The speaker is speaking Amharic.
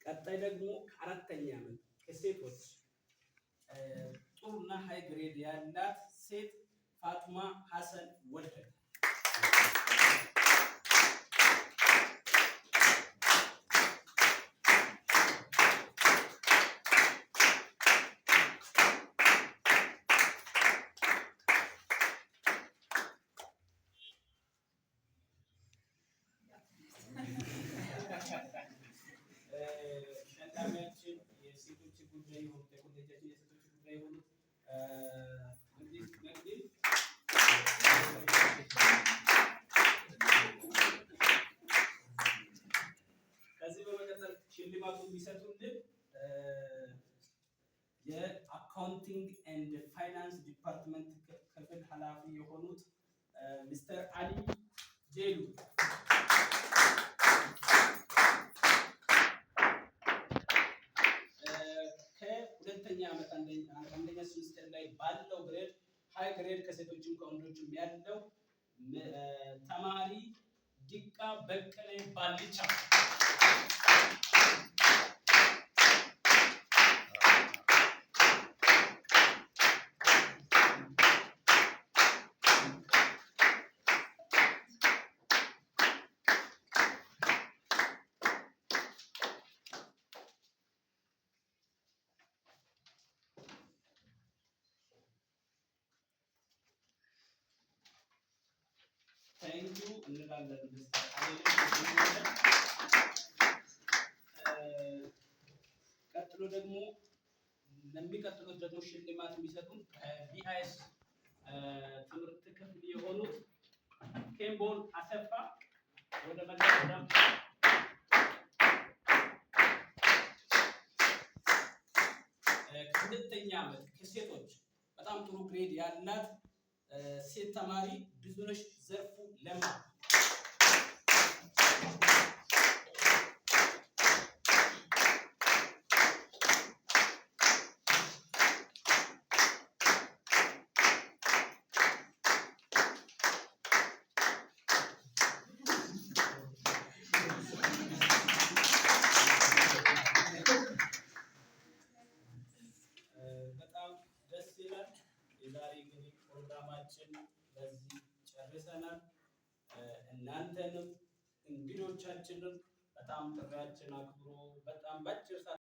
ቀጣይ ደግሞ አራተኛ ዓመት ከሴቶች ጥሩና ሃይ ግሬድ ያላት ሴት ፋጡማ ሐሰን ወልደ የሴቶች ጉዳይ የሆኑት የኮሌጃችን የሴቶች ጉዳይ የሆኑት ከዚህ በመቀጠል ሽልማቱ የሚሰጡልን የአካውንቲንግ ኤንድ ፋይናንስ ዲፓርትመንት ክፍል ኃላፊ የሆኑት ሚስተር አሊ ጄሉ ከሁለተኛ ዓመት አንደኛ ሴሚስተር ላይ ባለው ግሬድ ሃይ ግሬድ ከሴቶችም ከወንዶችም ያለው ተማሪ ዲቃ በቀለ ባልቻ ታንኪዩ እንላለን። ቀጥሎ ደግሞ ለሚቀጥሉት ደግሞ ሽልማት የሚሰጡን ቢአይኤስ ትምህርት ክፍል የሆኑት ኬምቦል አሰፋ ወደ መላው ሁለተኛ ዓመት ከሴቶች በጣም ጥሩ ግሬድ ያላት ሴት ተማሪ ብዙነሽ ዘርፉ ለማ በጣም ደስ ይላል። የዛሬ እንግዲህ ፕሮግራማችን በዚህ ጨርሰናል። እናንተንም እንግዶቻችንን በጣም ጥሪያችን አክብሮ በጣም ባጭር